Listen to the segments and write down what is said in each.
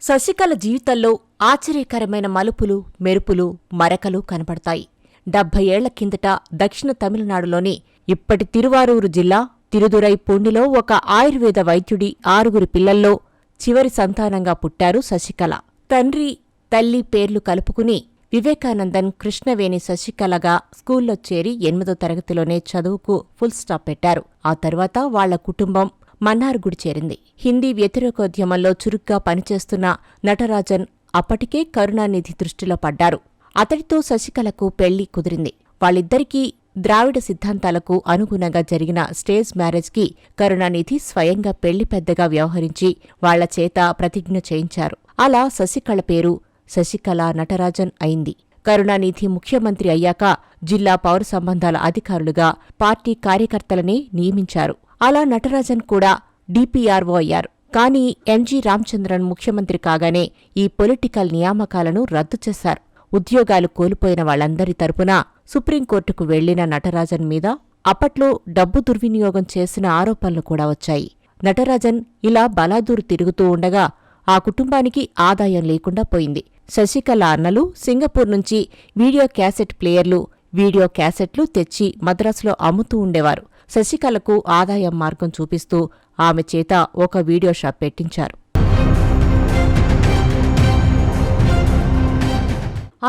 శశికళ జీవితంలో ఆశ్చర్యకరమైన మలుపులు, మెరుపులు, మరకలు కనపడతాయి. 70 ఏళ్ల కిందట దక్షిణ తమిళనాడులోని ఇప్పటి తిరువారూరు జిల్లా తిరుదురై పూండిలో ఒక ఆయుర్వేద వైద్యుడి 6 పిల్లల్లో చివరి సంతానంగా పుట్టారు శశికళ. తండ్రి, తల్లి పేర్లు కలుపుకుని వివేకానందన్ కృష్ణవేణి శశికళగా స్కూల్లో చేరి 8వ తరగతిలోనే చదువుకు ఫుల్ స్టాప్ పెట్టారు. ఆ తర్వాత వాళ్ల కుటుంబం మన్నార్గుడి చేరింది. హిందీ వ్యతిరేకోద్యమంలో చురుగ్గా పనిచేస్తున్న నటరాజన్ అప్పటికే కరుణానిధి దృష్టిలో పడ్డారు. అతడితో శశికళకు పెళ్లి కుదిరింది. వాళ్ళిద్దరికీ ద్రావిడ సిద్ధాంతాలకు అనుగుణంగా జరిగిన స్టేజ్ మ్యారేజ్కి కరుణానిధి స్వయంగా పెళ్లి పెద్దగా వ్యవహరించి వాళ్ల చేత ప్రతిజ్ఞ చేయించారు. అలా శశికళ పేరు శశికళ నటరాజన్ అయింది. కరుణానిధి ముఖ్యమంత్రి అయ్యాక జిల్లా పౌర సంబంధాల అధికారులుగా పార్టీ కార్యకర్తలనే నియమించారు. అలా నటరాజన్ కూడా డిపిఆర్ఓ అయ్యారు. కానీ ఎంజీ రామచంద్రన్ ముఖ్యమంత్రి కాగానే ఈ పొలిటికల్ నియామకాలను రద్దు చేశారు. ఉద్యోగాలు కోల్పోయిన వాళ్లందరి తరపున సుప్రీంకోర్టుకు వెళ్లిన నటరాజన్ మీద అప్పట్లో డబ్బు దుర్వినియోగం చేసిన ఆరోపణలు కూడా వచ్చాయి. నటరాజన్ ఇలా బలాదూరు తిరుగుతూ ఉండగా ఆ కుటుంబానికి ఆదాయం లేకుండా పోయింది. శశికళ అన్నలు సింగపూర్ నుంచి వీడియో క్యాసెట్ ప్లేయర్లు, వీడియో క్యాసెట్లు తెచ్చి మద్రాసులో అమ్ముతూ ఉండేవారు. శశికళకు ఆదాయం మార్గం చూపిస్తూ ఆమె చేత ఒక వీడియో షాప్ పెట్టించారు.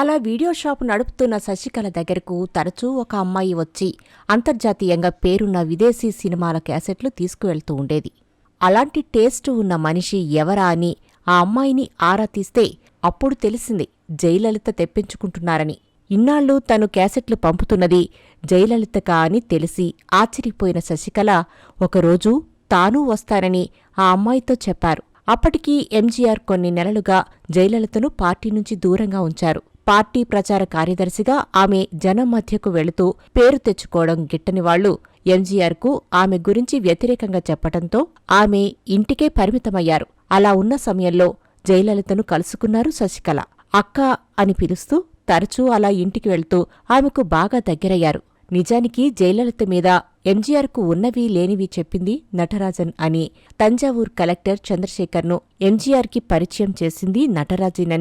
అలా వీడియో షాపు నడుపుతున్న శశికళ దగ్గరకు తరచూ ఒక అమ్మాయి వచ్చి అంతర్జాతీయంగా పేరున్న విదేశీ సినిమాల క్యాసెట్లు తీసుకువెళ్తూ ఉండేది. అలాంటి టేస్టు ఉన్న మనిషి ఎవరా అని ఆ అమ్మాయిని ఆరా తీస్తే అప్పుడు తెలిసింది జయలలిత తెప్పించుకుంటున్నారని. ఇన్నాళ్లు తను క్యాసెట్లు పంపుతున్నది జయలలితకా అని తెలిసి ఆశ్చర్యపోయిన శశికళ ఒకరోజు తానూ వస్తానని ఆ అమ్మాయితో చెప్పారు. అప్పటికీ ఎంజీఆర్ కొన్ని నెలలుగా జయలలితను పార్టీ నుంచి దూరంగా ఉంచారు. పార్టీ ప్రచార కార్యదర్శిగా ఆమె జనం మధ్యకు వెళుతూ పేరు తెచ్చుకోవడం గిట్టనివాళ్లు ఎంజీఆర్కు ఆమె గురించి వ్యతిరేకంగా చెప్పటంతో ఆమె ఇంటికే పరిమితమయ్యారు. అలా ఉన్న సమయంలో జయలలితను కలుసుకున్నారు శశికళ. అక్కా అని పిలుస్తూ తరచూ అలా ఇంటికి వెళ్తూ ఆమెకు బాగా దగ్గరయ్యారు. నిజానికి జయలలిత మీద ఎంజీఆర్కు ఉన్నవి లేనివి చెప్పింది నటరాజన్ అని తంజావూర్ కలెక్టర్ చంద్రశేఖర్ను ఎంజీఆర్కి పరిచయం చేసింది నటరాజన్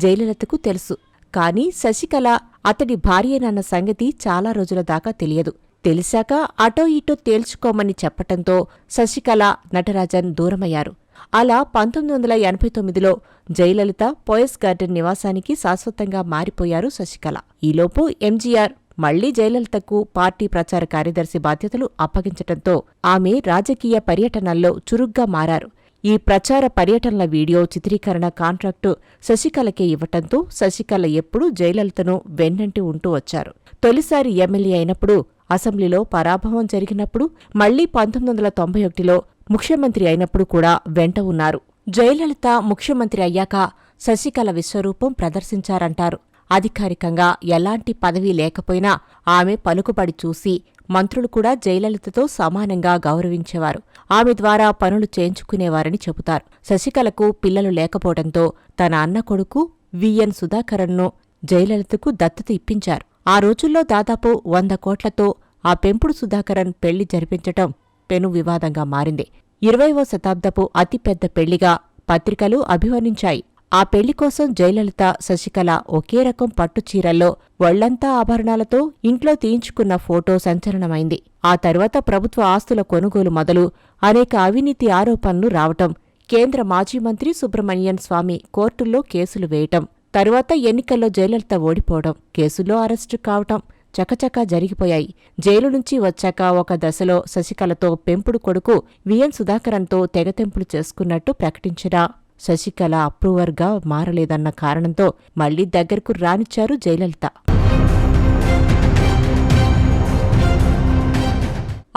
జయలలితకు తెలుసు. కాని శశికళ అతడి భార్యేనన్న సంగతి చాలా రోజుల దాకా తెలియదు. తెలిసాక అటో ఇటో తేల్చుకోమని చెప్పటంతో శశికళ నటరాజన్ దూరమయ్యారు. అలా 1989లో జయలలిత పోయస్ గార్డెన్ నివాసానికి శాశ్వతంగా మారిపోయారు శశికళ. ఈలోపు ఎంజీఆర్ మళ్లీ జయలలితకు పార్టీ ప్రచార కార్యదర్శి బాధ్యతలు అప్పగించటంతో ఆమె రాజకీయ పర్యటనల్లో చురుగ్గా మారారు. ఈ ప్రచార పర్యటనల వీడియో చిత్రీకరణ కాంట్రాక్టు శశికళకే ఇవ్వటంతో శశికళ ఎప్పుడూ జయలలితను వెన్నంటి ఉంటూ వచ్చారు. తొలిసారి ఎమ్మెల్యే అయినప్పుడు, అసెంబ్లీలో పరాభవం జరిగినప్పుడు, మళ్లీ 1991లో ముఖ్యమంత్రి అయినప్పుడు కూడా వెంట ఉన్నారు. జయలలిత ముఖ్యమంత్రి అయ్యాక శశికళ విశ్వరూపం ప్రదర్శించారంటారు. అధికారికంగా ఎలాంటి పదవీ లేకపోయినా ఆమె పలుకుబడి చూసి మంత్రులు కూడా జయలలితతో సమానంగా గౌరవించేవారు. ఆమె ద్వారా పనులు చేయించుకునేవారని చెబుతారు. శశికళకు పిల్లలు లేకపోవడంతో తన అన్న కొడుకు విఎన్ సుధాకరన్ను జయలలితకు దత్తత ఇప్పించారు. ఆ రోజుల్లో దాదాపు 100 కోట్లతో ఆ పెంపుడు సుధాకరన్ పెళ్లి జరిపించటం పెను వివాదంగా మారింది. 20వ శతాబ్దపు అతిపెద్ద పెళ్లిగా పత్రికలు అభివర్ణించాయి. ఆ పెళ్లి కోసం జయలలిత, శశికళ ఒకే రకం పట్టుచీరల్లో ఒళ్లంతా ఆభరణాలతో ఇంట్లో తీయించుకున్న ఫోటో సంచలనమైంది. ఆ తరువాత ప్రభుత్వ ఆస్తుల కొనుగోలు మొదలు అనేక అవినీతి ఆరోపణలు రావటం, కేంద్ర మాజీ మంత్రి సుబ్రహ్మణ్యన్ స్వామి కోర్టుల్లో కేసులు వేయటం, తరువాత ఎన్నికల్లో జయలలిత ఓడిపోవడం, కేసుల్లో అరెస్టు కావటం చకచకా జరిగిపోయాయి. జైలు నుంచి వచ్చాక ఒక దశలో శశికళతో పెంపుడు కొడుకు విఎన్ సుధాకరన్తో తెగతెంపులు చేసుకున్నట్టు ప్రకటించినా శశికళ అప్రూవర్గా మారలేదన్న కారణంతో మళ్లీ దగ్గరకు రానిచ్చారు జయలలిత.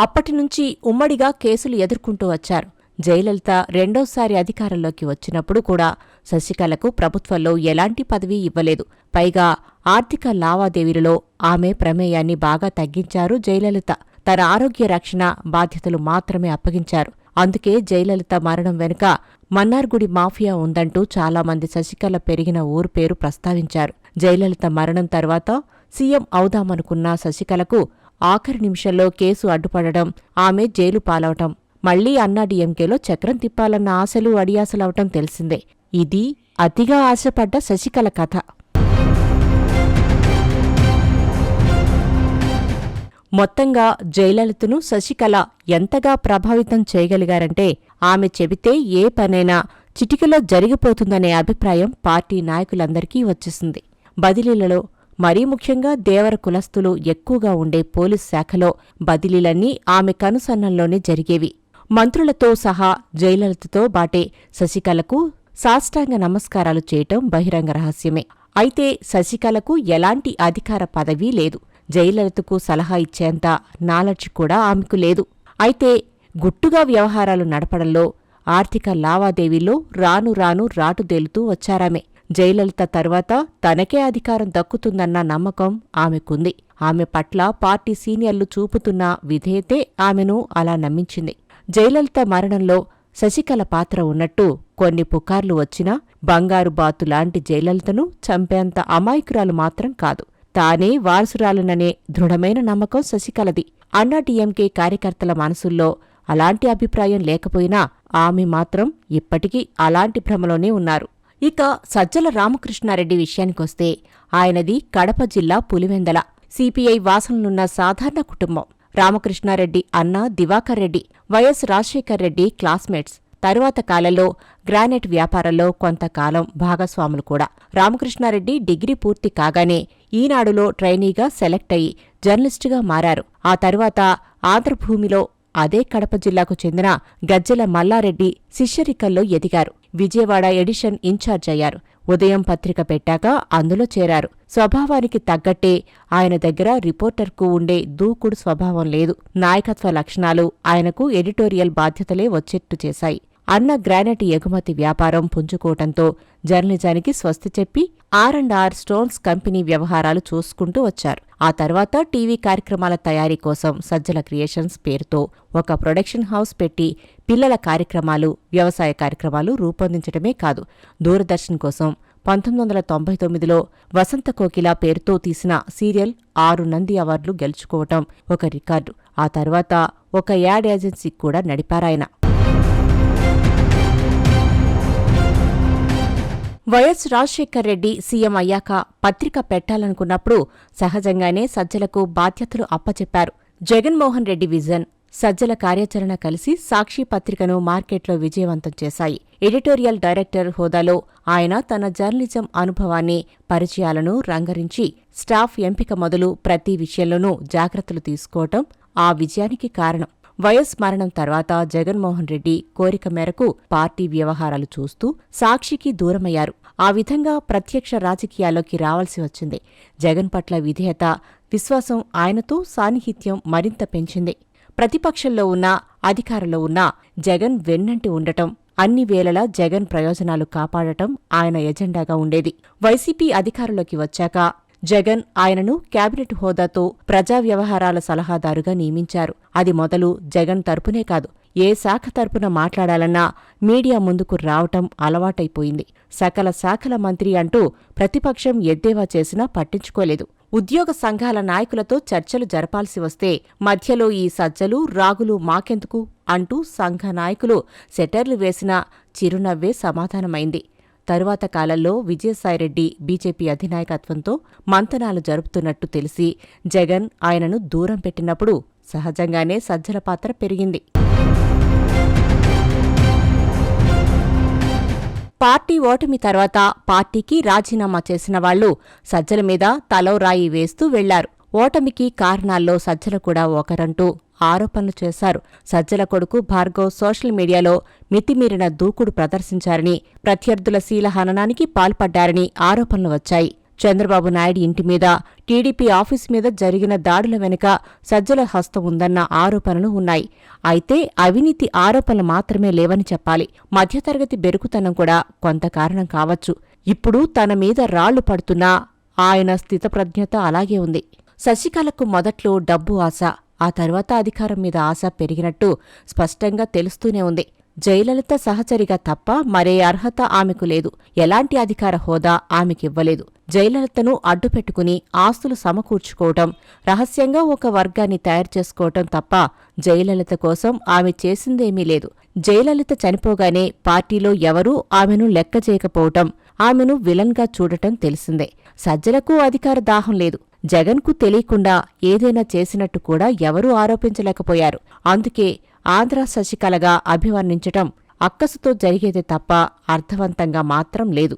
అప్పటినుంచి ఉమ్మడిగా కేసులు ఎదుర్కొంటూ వచ్చారు. జయలలిత రెండోసారి అధికారంలోకి వచ్చినప్పుడు కూడా శశికళకు ప్రభుత్వంలో ఎలాంటి పదవీ ఇవ్వలేదు. పైగా ఆర్థిక లావాదేవీలలో ఆమె ప్రమేయాన్ని బాగా తగ్గించారు జయలలిత. తన ఆరోగ్య రక్షణ బాధ్యతలు మాత్రమే అప్పగించారు. అందుకే జయలలిత మరణం వెనుక మన్నార్గుడి మాఫియా ఉందంటూ చాలామంది శశికళ పెరిగిన ఊరు పేరు ప్రస్తావించారు. జయలలిత మరణం తర్వాత సీఎం అవుదామనుకున్న శశికళకు ఆఖరి నిమిషంలో కేసు అడ్డుపడడం, ఆమె జైలు పాలవటం, మళ్లీ అన్నాడీఎంకేలో చక్రం తిప్పాలన్న ఆశలు అడియాసలవటం తెలిసిందే. ఇది అతిగా ఆశపడ్డ శశికళ కథ. మొత్తంగా జయలలితను శశికళ ఎంతగా ప్రభావితం చేయగలిగారంటే ఆమె చెబితే ఏ పనైనా చిటికలో జరిగిపోతుందనే అభిప్రాయం పార్టీ నాయకులందరికీ వచ్చేసింది. బదిలీలలో మరీ ముఖ్యంగా దేవర కులస్తులు ఎక్కువగా ఉండే పోలీస్ శాఖలో బదిలీలన్నీ ఆమె కనుసన్నల్లోనే జరిగేవి. మంత్రులతో సహా జయలలితతో బాటే శశికళకు సాష్టాంగ నమస్కారాలు చేయటం బహిరంగ రహస్యమే. అయితే శశికళకు ఎలాంటి అధికార పదవీ లేదు. జయలలితకు సలహా ఇచ్చేంత నాలెడ్జ్ కూడా ఆమెకు లేదు. అయితే గుట్టుగా వ్యవహారాలు నడపడంలో, ఆర్థిక లావాదేవీల్లో రాను రాను రాటుదేలుతూ వచ్చారామె. జయలలిత తర్వాత తనకే అధికారం దక్కుతుందన్న నమ్మకం ఆమెకుంది. ఆమె పట్ల పార్టీ సీనియర్లు చూపుతున్న విధేయతే ఆమెను అలా నమ్మించింది. జయలలిత మరణంలో శశికళ పాత్ర ఉన్నట్టు కొన్ని పుకార్లు వచ్చినా బంగారు బాతులాంటి జయలలితను చంపేంత అమాయకురాలు మాత్రం కాదు. తానే వారసురాలుననే దృఢమైన నమ్మకం శశికళది. అన్నాడీఎంకే కార్యకర్తల మనసుల్లో అలాంటి అభిప్రాయం లేకపోయినా ఆమె మాత్రం ఇప్పటికీ అలాంటి భ్రమలోనే ఉన్నారు. ఇక సజ్జల రామకృష్ణారెడ్డి విషయానికొస్తే ఆయనది కడప జిల్లా పులివెందల. సిపిఐ వాసనలున్న సాధారణ కుటుంబం. రామకృష్ణారెడ్డి అన్న దివాకర్ రెడ్డి, వైఎస్ రాజశేఖర్ రెడ్డి క్లాస్మేట్స్. తరువాత కాలంలో గ్రానైట్ వ్యాపారంలో కొంతకాలం భాగస్వాములు కూడా. రామకృష్ణారెడ్డి డిగ్రీ పూర్తి కాగానే ఈనాడులో ట్రైనీగా సెలెక్ట్ అయ్యి జర్నలిస్టుగా మారారు. ఆ తరువాత ఆంధ్రభూమిలో అదే కడప జిల్లాకు చెందిన గజ్జెల మల్లారెడ్డి శిష్యరికల్లో ఎదిగారు. విజయవాడ ఎడిషన్ ఇన్ఛార్జ్ అయ్యారు. ఉదయం పత్రిక పెట్టాక అందులో చేరారు. స్వభావానికి తగ్గట్టే ఆయన దగ్గర రిపోర్టర్కు ఉండే దూకుడు స్వభావం లేదు. నాయకత్వ లక్షణాలు ఆయనకు ఎడిటోరియల్ బాధ్యతలే వచ్చేట్టు చేశాయి. అన్న గ్రానైట్ ఎగుమతి వ్యాపారం పుంజుకోవటంతో జర్నలిజానికి స్వస్తి చెప్పి R&R స్టోన్స్ కంపెనీ వ్యవహారాలు చూసుకుంటూ వచ్చారు. ఆ తర్వాత టీవీ కార్యక్రమాల తయారీ కోసం సజ్జల క్రియేషన్స్ పేరుతో ఒక ప్రొడక్షన్ హౌస్ పెట్టి పిల్లల కార్యక్రమాలు, వ్యవసాయ కార్యక్రమాలు రూపొందించడమే కాదు, దూరదర్శన్ కోసం 1999లో వసంత కోకిల పేరుతో తీసిన సీరియల్ 6 నంది అవార్డులు గెలుచుకోవటం ఒక రికార్డు. ఆ తర్వాత ఒక యాడ్ ఏజెన్సీ కూడా నడిపారాయన. వైఎస్ రాజశేఖర్ రెడ్డి సీఎం అయ్యాక పత్రిక పెట్టాలనుకున్నప్పుడు సహజంగానే సజ్జలకు బాధ్యతలు అప్పచెప్పారు. జగన్మోహన్ రెడ్డి విజన్, సజ్జల కార్యాచరణ కలిసి సాక్షి పత్రికను మార్కెట్లో విజయవంతం చేశాయి. ఎడిటోరియల్ డైరెక్టర్ హోదాలో ఆయన తన జర్నలిజం అనుభవాన్ని, పరిచయాలను రంగరించి స్టాఫ్ ఎంపిక మొదలు ప్రతి విషయంలోనూ జాగ్రత్తలు తీసుకోవటం ఆ విజయానికి కారణం. వైఎస్ మరణం తర్వాత జగన్మోహన్ రెడ్డి కోరిక మేరకు పార్టీ వ్యవహారాలు చూస్తూ సాక్షికి దూరమయ్యారు. ఆ విధంగా ప్రత్యక్ష రాజకీయాల్లోకి రావాల్సి వచ్చింది. జగన్ పట్ల విధేయత, విశ్వాసం ఆయనతో సాన్నిహిత్యం మరింత పెంచింది. ప్రతిపక్షంలో ఉన్నా, అధికారంలో ఉన్నా జగన్ వెన్నంటి ఉండటం, అన్ని వేళలా జగన్ ప్రయోజనాలు కాపాడటం ఆయన ఎజెండాగా ఉండేది. వైసీపీ అధికారంలోకి వచ్చాక జగన్ ఆయనను కేబినెట్ హోదాతో ప్రజా వ్యవహారాల సలహాదారుగా నియమించారు. అది మొదలు జగన్ తరపునే కాదు, ఏ శాఖ తరపున మాట్లాడాలన్నా మీడియా ముందుకు రావటం అలవాటైపోయింది. సకల శాఖల మంత్రి అంటూ ప్రతిపక్షం ఎద్దేవా చేసినా పట్టించుకోలేదు. ఉద్యోగ సంఘాల నాయకులతో చర్చలు జరపాల్సి వస్తే మధ్యలో ఈ సజ్జలు, రాగులు మాకెందుకు అంటూ సంఘ నాయకులు సెటర్లు వేసినా చిరునవ్వే సమాధానమైంది. తరువాత కాలంలో విజయసాయిరెడ్డి బీజేపీ అధినాయకత్వంతో మంతనాలు జరుపుతున్నట్టు తెలిసి జగన్ ఆయనను దూరం పెట్టినప్పుడు సహజంగానే సజ్జల పాత్ర పెరిగింది. పార్టీ ఓటమి తర్వాత పార్టీకి రాజీనామా చేసిన వాళ్లు సజ్జల మీద తలో రాయి వేస్తూ వెళ్లారు. ఓటమికి కారణాల్లో సజ్జల కూడా ఒకరంటూ ఆరోపణలు చేశారు. సజ్జల కొడుకు భార్గవ్ సోషల్ మీడియాలో మితిమీరిన దూకుడు ప్రదర్శించారని, ప్రత్యర్థుల శీలహననానికి పాల్పడ్డారని ఆరోపణలు వచ్చాయి. చంద్రబాబు నాయుడు ఇంటి మీద, టీడీపీ ఆఫీసు మీద జరిగిన దాడుల వెనుక సజ్జల హస్తం ఉందన్న ఆరోపణలు ఉన్నాయి. అయితే అవినీతి ఆరోపణలు మాత్రమే లేవని చెప్పాలి. మధ్యతరగతి బెరుకుతనం కూడా కొంత కారణం కావచ్చు. ఇప్పుడు తన మీద రాళ్లు పడుతున్నా ఆయన స్థితప్రజ్ఞత అలాగే ఉంది. శశికళకు మొదట్లో డబ్బు ఆశ, ఆ తర్వాత అధికారం మీద ఆశ పెరిగినట్టు స్పష్టంగా తెలుస్తూనే ఉంది. జయలలిత సహచరిగా తప్ప మరే అర్హత ఆమెకు లేదు. ఎలాంటి అధికార హోదా ఆమెకివ్వలేదు. జయలలితను అడ్డుపెట్టుకుని ఆస్తులు సమకూర్చుకోవటం, రహస్యంగా ఒక వర్గాన్ని తయారు చేసుకోవటం తప్ప జయలలిత కోసం ఆమె చేసిందేమీ లేదు. జయలలిత చనిపోగానే పార్టీలో ఎవరూ ఆమెను లెక్క చేయకపోవటం, ఆమెను విలన్గా చూడటం తెలిసిందే. సజ్జలకు అధికార దాహం లేదు. జగన్కు తెలియకుండా ఏదైనా చేసినట్టు కూడా ఎవరూ ఆరోపించలేకపోయారు. అందుకే ఆంధ్ర శశికళగా అభివర్ణించటం అక్కసుతో జరిగేదే తప్ప అర్థవంతంగా మాత్రం లేదు.